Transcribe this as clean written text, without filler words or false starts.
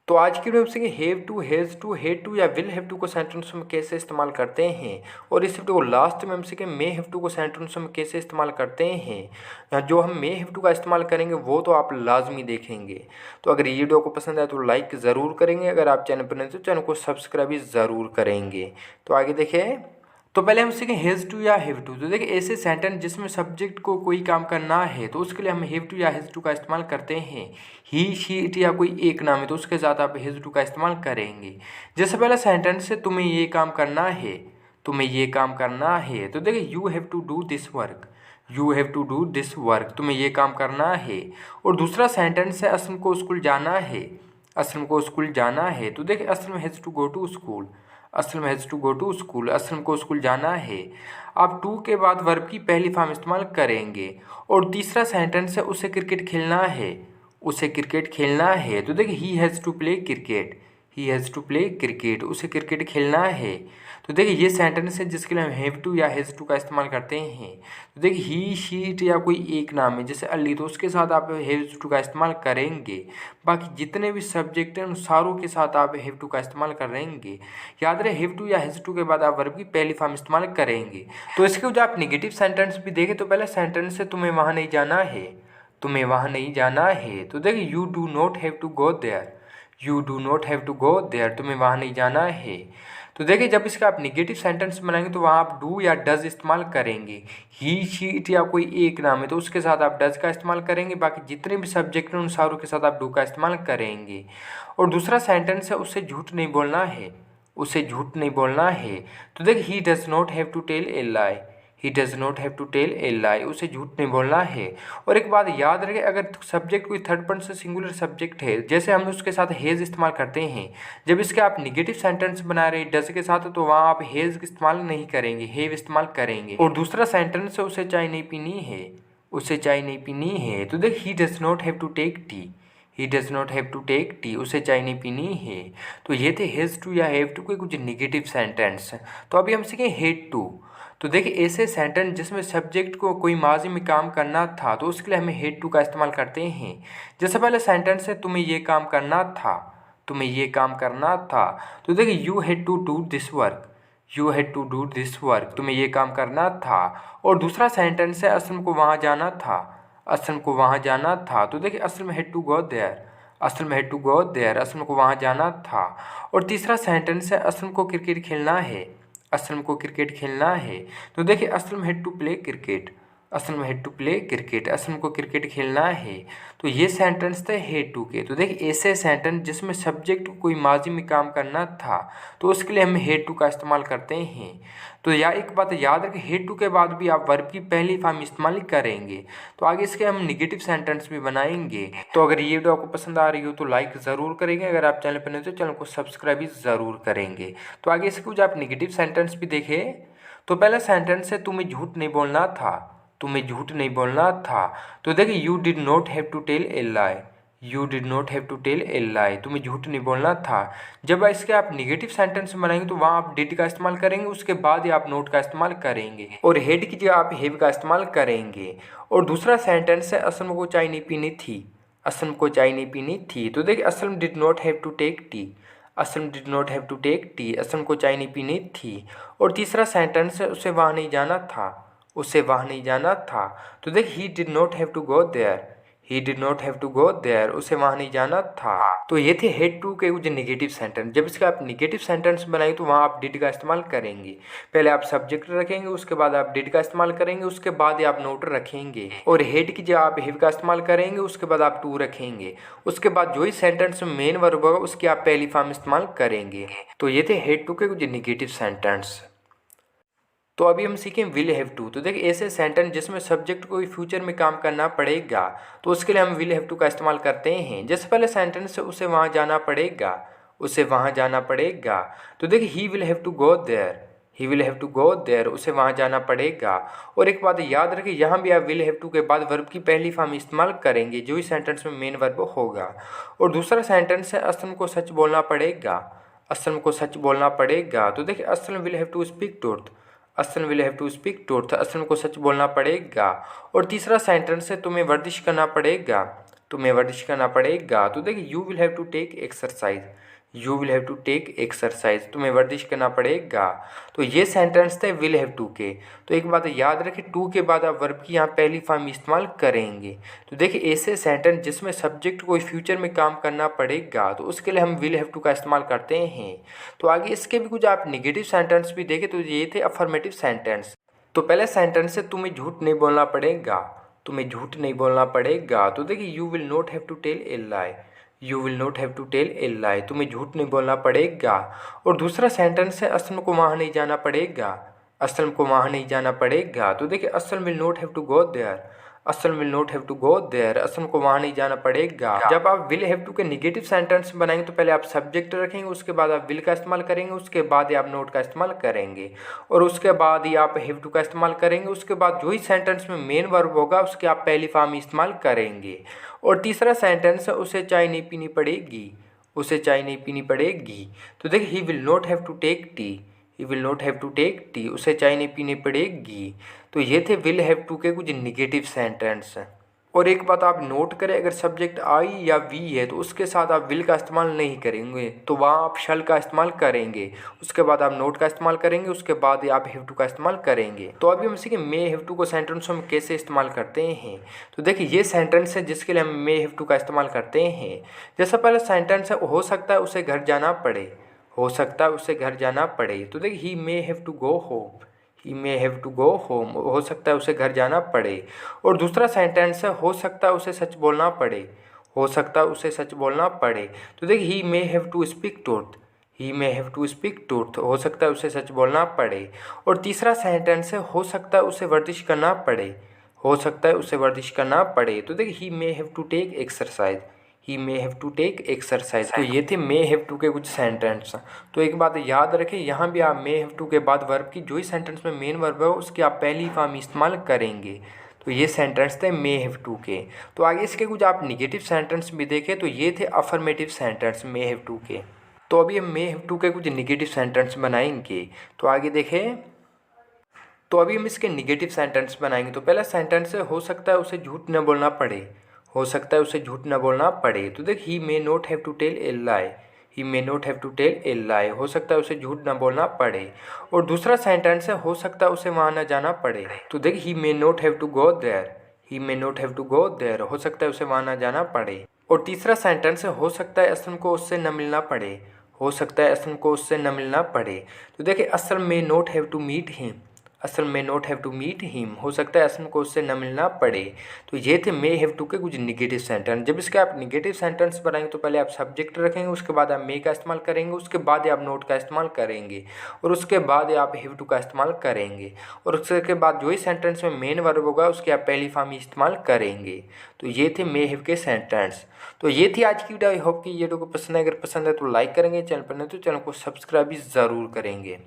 तो आज की वीडियो में सीखेंगे have to, has to, had to या विल हैव टू को सेंटेंस में कैसे इस्तेमाल करते हैं। और इस वीडियो को लास्ट में हम सीखेंगे मे हैव टू को सेंटेंस में कैसे इस्तेमाल करते हैं। या जो हम मे हैव टू का इस्तेमाल करेंगे वो तो आप लाजमी देखेंगे। तो अगर ये वीडियो को पसंद आए तो लाइक ज़रूर करेंगे, अगर आप चैनल पर नए तो चैनल को सब्सक्राइब भी ज़रूर करेंगे। तो आगे देखें। तो पहले हम सीखें हैज़ टू या हैव टू। तो देखिए ऐसे सेंटेंस जिसमें सब्जेक्ट को कोई काम करना है तो उसके लिए हम हैव टू या हैज़ टू का इस्तेमाल करते हैं। ही, शी, इट या कोई एक नाम है तो उसके साथ आप हैज़ टू का इस्तेमाल करेंगे। जैसे पहला सेंटेंस है तुम्हें ये काम करना है, तुम्हें ये काम करना है। तो देखिए you have to do this work, you have to do this work, तुम्हें ये काम करना है। और दूसरा सेंटेंस है असलम को स्कूल जाना है, असलम को स्कूल जाना है। तो देखिए Aslam has to go to school, Aslam has to go to school, Aslam को स्कूल जाना है। आप टू के बाद वर्ब की पहली फॉर्म इस्तेमाल करेंगे। और तीसरा सेंटेंस है उसे क्रिकेट खेलना है, उसे क्रिकेट खेलना है। तो देखिए he has to play cricket, he has to play cricket, उसे क्रिकेट खेलना है। तो देखिए ये सेंटेंस है जिसके लिए हम हैव टू या हैज़ टू का इस्तेमाल करते हैं। तो देखिए ही, शी, इट या कोई एक नाम है जैसे अली तो उसके साथ आप हैव टू का इस्तेमाल करेंगे। बाकी जितने भी सब्जेक्ट हैं उन सारों के साथ आप हैव टू का इस्तेमाल करेंगे। याद रहे हैव टू या हैज़ टू के बाद आप वर्ब की पहली फॉर्म इस्तेमाल करेंगे। तो इसके जो आप नेगेटिव सेंटेंस भी देखें तो पहला सेंटेंस है तुम्हें वहाँ नहीं जाना है, तुम्हें वहाँ नहीं जाना है। तो देखिए you do not have to go there, you do not have to go there, तुम्हें वहाँ नहीं जाना है। तो देखिए जब इसका आप नेगेटिव सेंटेंस बनाएंगे तो वहाँ आप डू या डज इस्तेमाल करेंगे। ही, शी, इट या कोई एक नाम है तो उसके साथ आप डज का इस्तेमाल करेंगे। बाकी जितने भी सब्जेक्ट हैं उन सारों के साथ आप डू का इस्तेमाल करेंगे। और दूसरा सेंटेंस है उससे झूठ नहीं बोलना है, उसे झूठ नहीं बोलना है। तो देखिए he does not have to tell a lie, he does not have to tell a lie, उसे झूठ नहीं बोलना है। और एक बात याद रखें अगर सब्जेक्ट कोई थर्ड पर्सन सिंगुलर सब्जेक्ट है जैसे हम उसके साथ हैज़ इस्तेमाल करते हैं, जब इसके आप निगेटिव सेंटेंस बना रहे डज के साथ तो वहाँ आप हैज़ इस्तेमाल नहीं करेंगे, हैव इस्तेमाल करेंगे। और दूसरा सेंटेंस है उसे चाय नहीं पीनी है, उसे चाय नहीं पीनी है। तो देख he does not have to take tea, he does not have to take tea, उसे चाय नहीं पीनी है। तो ये थे हैज़ टू या हैव टू के कुछ निगेटिव सेंटेंस। तो अभी हम सीखें हेड टू। तो देखिए ऐसे सेंटेंस जिसमें सब्जेक्ट को कोई माजी में काम करना था तो उसके लिए हमें हेड टू का इस्तेमाल करते हैं। जैसे पहले सेंटेंस है तुम्हें ये काम करना था, तुम्हें ये काम करना था। तो देखिए you had to do this work, you had to do this work, तुम्हें ये काम करना था। और दूसरा सेंटेंस है असलम को वहाँ जाना था, असलम को वहाँ जाना था। तो देखिए Aslam had to go there, Aslam had to go there, Aslam को वहाँ जाना था। और तीसरा सेंटेंस है असलम को क्रिकेट खेलना है, असलम को क्रिकेट खेलना है। तो देखिए Aslam had to play cricket, Aslam had to play cricket, Aslam को क्रिकेट खेलना है। तो ये सेंटेंस थे हेड टू के। तो देखिए ऐसे सेंटेंस जिसमें सब्जेक्ट को कोई माजी में काम करना था तो उसके लिए हम हेड टू का इस्तेमाल करते हैं। तो या एक बात याद रखें हेड टू के बाद भी आप वर्ब की पहली फॉर्म इस्तेमाल करेंगे। तो आगे इसके हम निगेटिव सेंटेंस भी बनाएंगे। तो अगर ये वीडियो आपको पसंद आ रही हो तो लाइक ज़रूर करेंगे, अगर आप चैनल पर नए हो तो चैनल को सब्सक्राइब भी ज़रूर करेंगे। तो आगे इसके कुछ आप निगेटिव सेंटेंस भी देखें। तो पहला सेंटेंस है तुम्हें झूठ नहीं बोलना था, तुम्हें झूठ नहीं बोलना था। तो देखिए you did not have to tell a lie, you did not have to tell a lie, तुम्हें झूठ नहीं बोलना था। जब इसके आप निगेटिव सेंटेंस बनाएंगे तो वहाँ आप डिड का इस्तेमाल करेंगे, उसके बाद ही आप नोट का इस्तेमाल करेंगे। और हेड की जगह आप हैव का इस्तेमाल करेंगे। और दूसरा सेंटेंस है असलम को चाय नहीं पीनी थी, असलम को चाय नहीं पीनी थी। तो देखिए Aslam did not have to take tea, Aslam did not have to take tea, Aslam को चाय नहीं पीनी थी। और तीसरा सेंटेंस है उसे वहाँ नहीं जाना था, उसे वहाँ नहीं जाना था। तो देख he did not have to go there, he did not have to go there, उसे वहाँ नहीं जाना था। तो ये थे हेड टू के कुछ निगेटिव सेंटेंस। जब इसका आप निगेटिव सेंटेंस बनाएंगे तो वहाँ आप डिड का इस्तेमाल करेंगे। पहले आप सब्जेक्ट रखेंगे, उसके बाद आप डिड का इस्तेमाल करेंगे, उसके बाद ही आप नोट रखेंगे। और हेड की जगह आप हैव का इस्तेमाल करेंगे, उसके बाद आप टू रखेंगे। उसके बाद जो ही सेंटेंस में मेन वर्ब होगा उसकी आप पहली फॉर्म इस्तेमाल करेंगे। तो ये थे हेड टू के कुछ निगेटिव सेंटेंस। तो अभी हम सीखें विल हैव टू। तो देखिए ऐसे सेंटेंस जिसमें सब्जेक्ट को फ्यूचर में काम करना पड़ेगा तो उसके लिए हम विल हैव टू का इस्तेमाल करते हैं। जैसे पहले सेंटेंस है उसे वहाँ जाना पड़ेगा, उसे वहाँ जाना पड़ेगा। तो देखिए he will have to go there, he will have to go there, उसे वहाँ जाना पड़ेगा। और एक बात याद रखिए यहाँ भी आप विल हैव टू के बाद वर्ब की पहली फॉर्म इस्तेमाल करेंगे जो इस सेंटेंस में मेन वर्ब होगा। और दूसरा सेंटेंस है असलम को सच बोलना पड़ेगा, असलम को सच बोलना पड़ेगा। तो देखिए Aslam will have to speak truth, Aslam will have to speak truth, Aslam को सच बोलना पड़ेगा। और तीसरा सेंटेंस है तुम्हें वर्जिश करना पड़ेगा, तुम्हें वर्जिश करना पड़ेगा। तो देखिए you will have to take exercise, you will have to take exercise, तुम्हें वर्जिश करना पड़ेगा। तो ये सेंटेंस थे विल हैव टू के। तो एक बात याद रखें, टू के बाद आप वर्ब की यहाँ पहली फॉर्म इस्तेमाल करेंगे। तो देखिए ऐसे सेंटेंस जिसमें सब्जेक्ट को फ्यूचर में काम करना पड़ेगा तो उसके लिए हम विल हैव टू का इस्तेमाल करते हैं। तो आगे इसके भी कुछ आप निगेटिव सेंटेंस भी देखें तो ये थे अफर्मेटिव सेंटेंस। तो पहले सेंटेंस से तुम्हें झूठ नहीं बोलना पड़ेगा, तुम्हें झूठ नहीं बोलना पड़ेगा। तो देखिए you will not have to tell a lie, you will not have to tell a lie, तुम्हें झूठ नहीं बोलना पड़ेगा। और दूसरा सेंटेंस है असलम को वहाँ नहीं जाना पड़ेगा, असलम को वहाँ नहीं जाना पड़ेगा। तो देखिए Aslam will not have to go there, Aslam will not have to go there, Aslam को वहाँ नहीं जाना पड़ेगा। जब आप विल हैव टू के निगेटिव सेंटेंस बनाएंगे तो पहले आप सब्जेक्ट रखेंगे, उसके बाद आप विल का इस्तेमाल करेंगे, उसके बाद ही आप नोट का इस्तेमाल करेंगे और उसके बाद ही आप हैव टू का इस्तेमाल करेंगे। उसके बाद जो ही सेंटेंस में मेन वर्ब होगा उसके आप पहली फॉर्म इस्तेमाल करेंगे। और तीसरा सेंटेंस है उसे चाय नहीं पीनी पड़ेगी, उसे चाय नहीं पीनी पड़ेगी। तो देखिए he will not have to take tea, he will not have to take tea, उसे चाय नहीं पीनी पड़ेगी। तो ये थे विल हैव टू के कुछ निगेटिव सेंटेंस। और एक बात आप नोट करें, अगर सब्जेक्ट आई या वी है तो उसके साथ आप विल का इस्तेमाल नहीं करेंगे, तो वहाँ आप शल का इस्तेमाल करेंगे, उसके बाद आप नोट का इस्तेमाल करेंगे, उसके बाद आप हैव टू का इस्तेमाल करेंगे। तो अभी हम सीखें मे हैव टू को सेंटेंसों में कैसे इस्तेमाल करते हैं। तो देखिए ये सेंटेंस है जिसके लिए हम मे हैव टू का इस्तेमाल करते हैं। जैसा पहले सेंटेंस है, हो सकता है उसे घर जाना पड़े, हो सकता है उसे घर जाना पड़े। तो देखिए he may have to go home, he may have to go home, हो सकता है उसे घर जाना पड़े। और दूसरा सेंटेंस है हो सकता है उसे सच बोलना पड़े, हो सकता है उसे सच बोलना पड़े। तो देखिए he may have to speak truth, he may have to speak truth, हो सकता है उसे सच बोलना पड़े। और तीसरा सेंटेंस है हो सकता है उसे वर्जिश करना पड़े, हो सकता है उसे वर्जिश करना पड़े। तो देखिए he may have to take exercise, he may have to take exercise. तो ये थे मे हैव टू के कुछ सेंटेंस। तो एक बात याद रखें, यहाँ भी आप मे हैव टू के बाद वर्ब की जो ही सेंटेंस में मेन वर्ब है उसकी आप पहली फॉर्म इस्तेमाल करेंगे। तो ये सेंटेंस थे मे हैव टू के। तो आगे इसके कुछ आप निगेटिव सेंटेंस भी देखें तो ये थे affirmative sentence may have to के। तो अभी हम मे हैव टू के कुछ निगेटिव सेंटेंस बनाएंगे। तो आगे देखें, तो अभी हम इसके निगेटिव सेंटेंस बनाएंगे। तो पहला सेंटेंस है हो सकता है उसे झूठ न बोलना पड़े, हो सकता है उसे झूठ न बोलना पड़े। तो देख he may not have to tell a lie, he may not have to tell a lie, हो सकता है उसे झूठ न बोलना पड़े। और दूसरा सेंटेंस है हो सकता है उसे वहाँ न जाना पड़े। तो देख he may not have to go there, he may not have to go there, हो सकता है उसे वहाँ न जाना पड़े। और तीसरा सेंटेंस है हो सकता है असलम को उससे न मिलना पड़े, हो सकता है असलम को उससे न मिलना पड़े। तो देखिए Aslam may not have to meet him, Aslam may not have to meet him, हो सकता है असम को उससे न मिलना पड़े। तो ये थे मे हैव टू के कुछ निगेटिव सेंटेंस। जब इसके आप निगेटिव सेंटेंस बनाएंगे तो पहले आप सब्जेक्ट रखेंगे, उसके बाद आप मे का इस्तेमाल करेंगे, उसके बाद आप नोट का इस्तेमाल करेंगे और उसके बाद आप हैव टू का इस्तेमाल करेंगे। और उसके बाद जो ही सेंटेंस में मेन वर्ब होगा उसकी आप पहली फॉर्म इस्तेमाल करेंगे। तो ये थे मे हैव के सेंटेंस। तो ये थी आज की वीडियो। आई होप कि ये वीडियो को पसंद है, अगर पसंद है तो लाइक करेंगे, चैनल पर नहीं तो चैनल को सब्सक्राइब भी ज़रूर करेंगे।